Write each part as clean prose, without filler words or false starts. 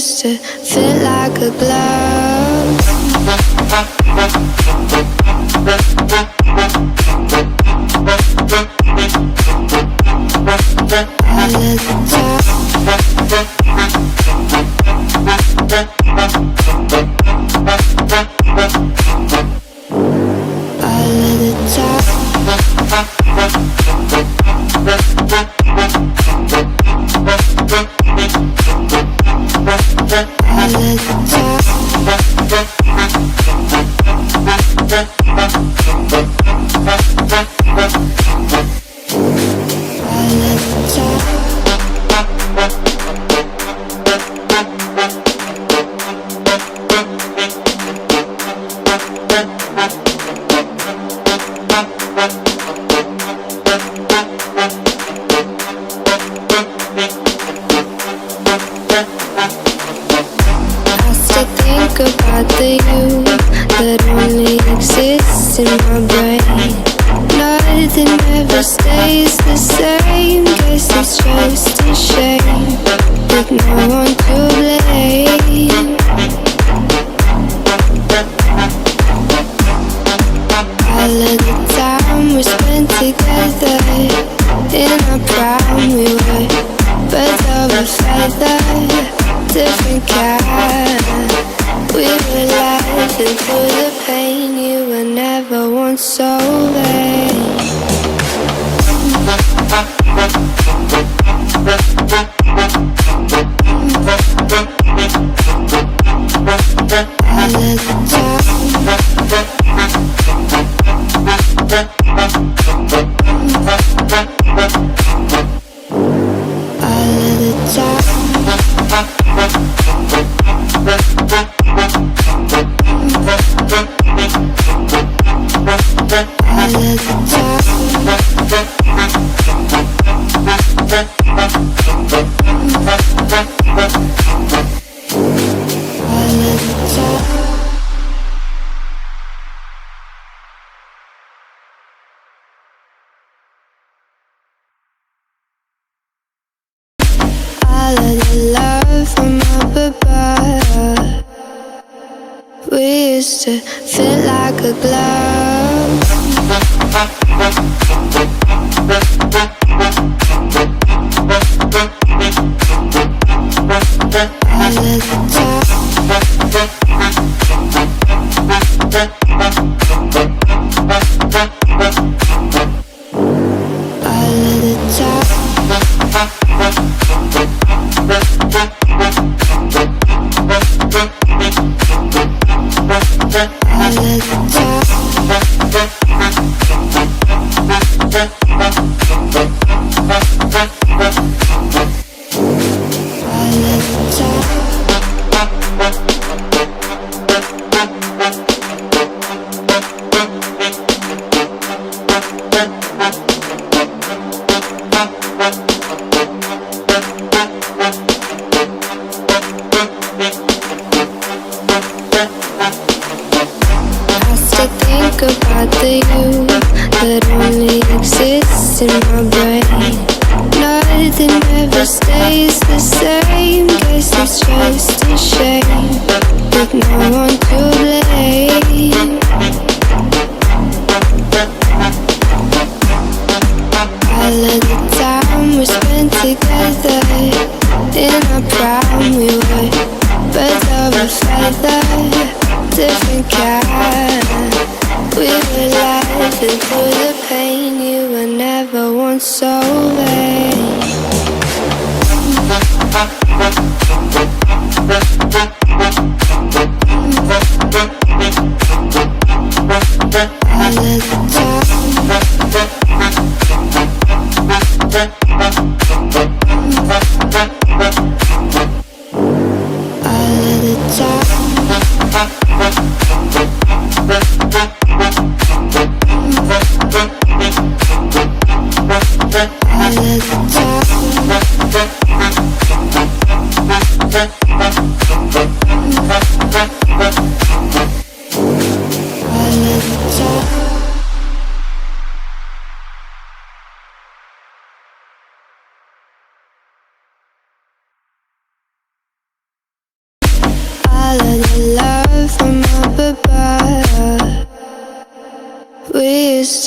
used to fit like a glove. All of the time. All of the time. All of the time. About the you that only exists in my brain. Nothing ever stays the same. Guess it's just a shame with no one to blame. All of the time we spent together in our prime, we were birds of a feather, different kind. We were laughing through the pain. You were never once so vain. All of the time. All of the time. All of the time. All of the love from up above. We used to fit like a glove. All of the time. All of the time. All of the time. About the you that only exists in my brain. Nothing ever stays the same. Guess it's just a shame with no one to blame. All of the time we spent together in our prime, we were birds of a feather, different kind. We were laughing through the pain. You were never once so vain. All of the time. All of the time. All of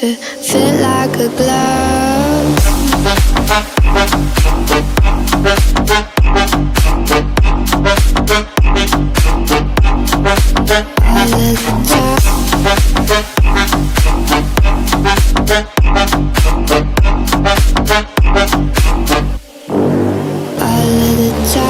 to fit like a glove. All of the time. All of the time.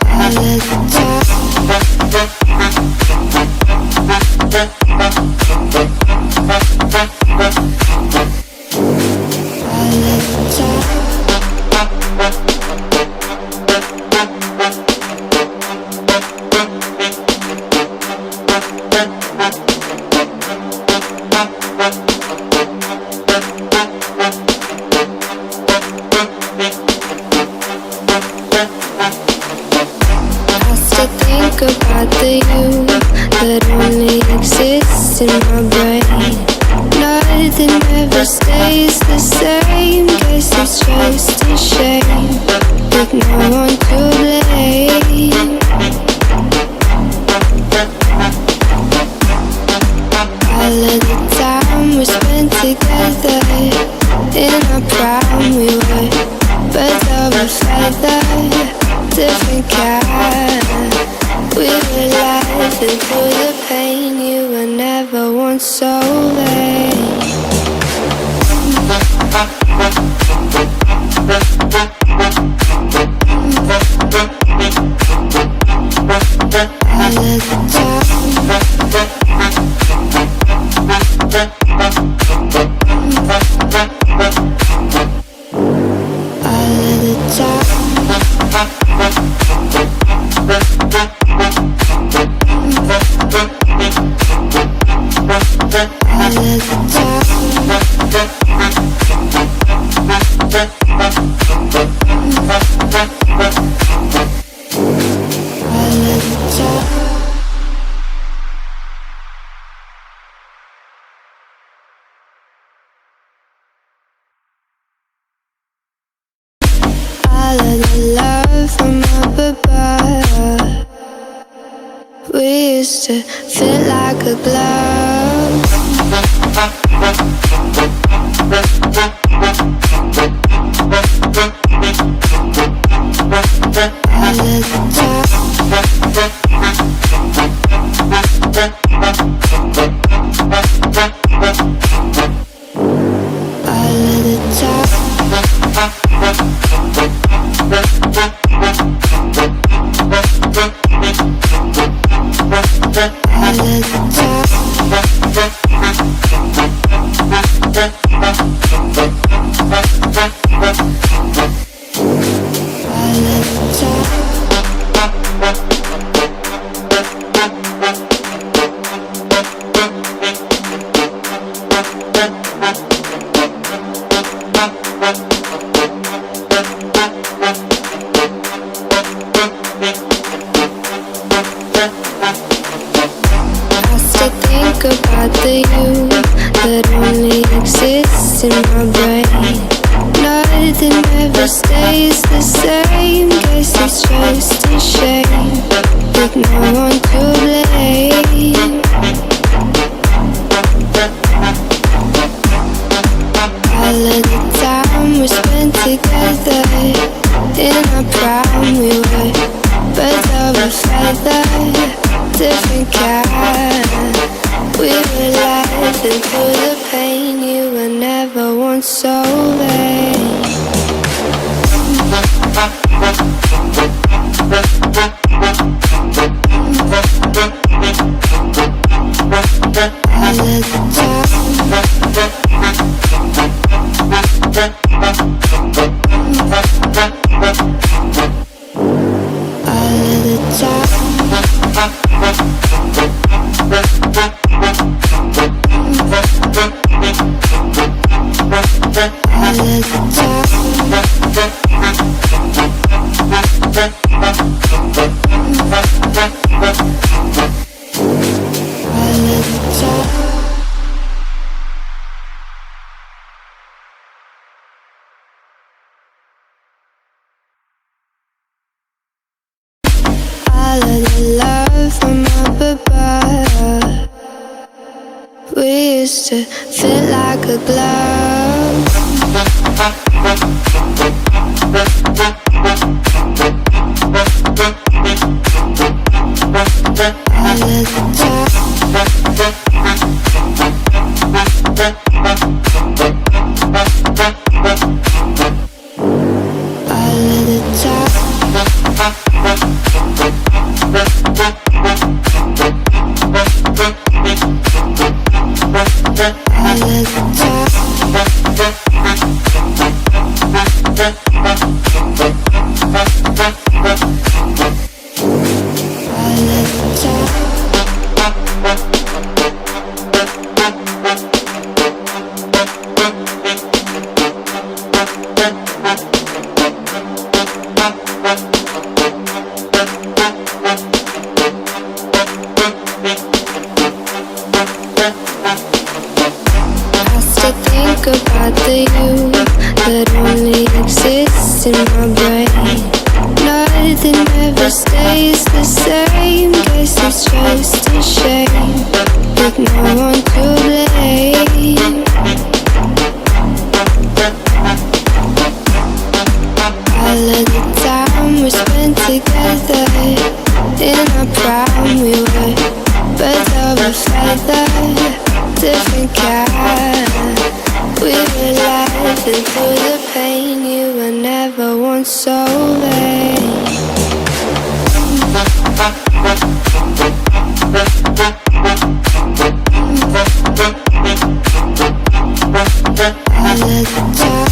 All of the time. Think about the you that only exists in my brain. Nothing ever stays the same. Guess it's just a shame with no one to blame. All of the time we spent together in our prime, we were birds of a feather, different kind. We were laughing through the pain. You were never once so vain. All of the time. All of the time. All of the time. All of the love from up above. We used to fit like a glove. All of the time. All of the time. All of the time. Think about the you that only exists in my brain. Nothing ever stays the same. Guess it's just a shame with no one to blame. All of the time we spent together in our prime, we were birds of a feather, different kind. We were laughing through the pain. You were never once so vain. All of the time. All of the time. All of the time. the love from up above. We used to fit like a glove. All of the time. All of the time. All of the time. Think about the you that only exists in my brain. Nothing ever stays the same. Guess it's just a shame with no one to blame. All of the time we spent together, in our prime we were birds of a feather, different kind. We were laughing through the pain. You were never once so vain. All of the time.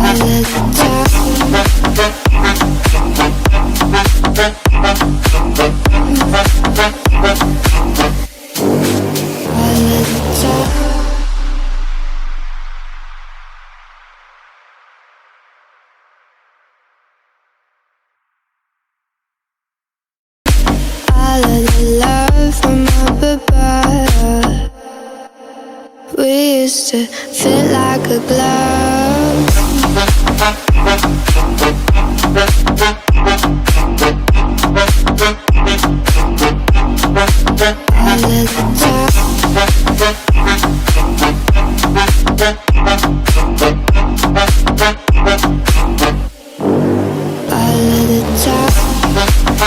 All of the time. All of the love from up above. We used to fit like a glove. All of the time.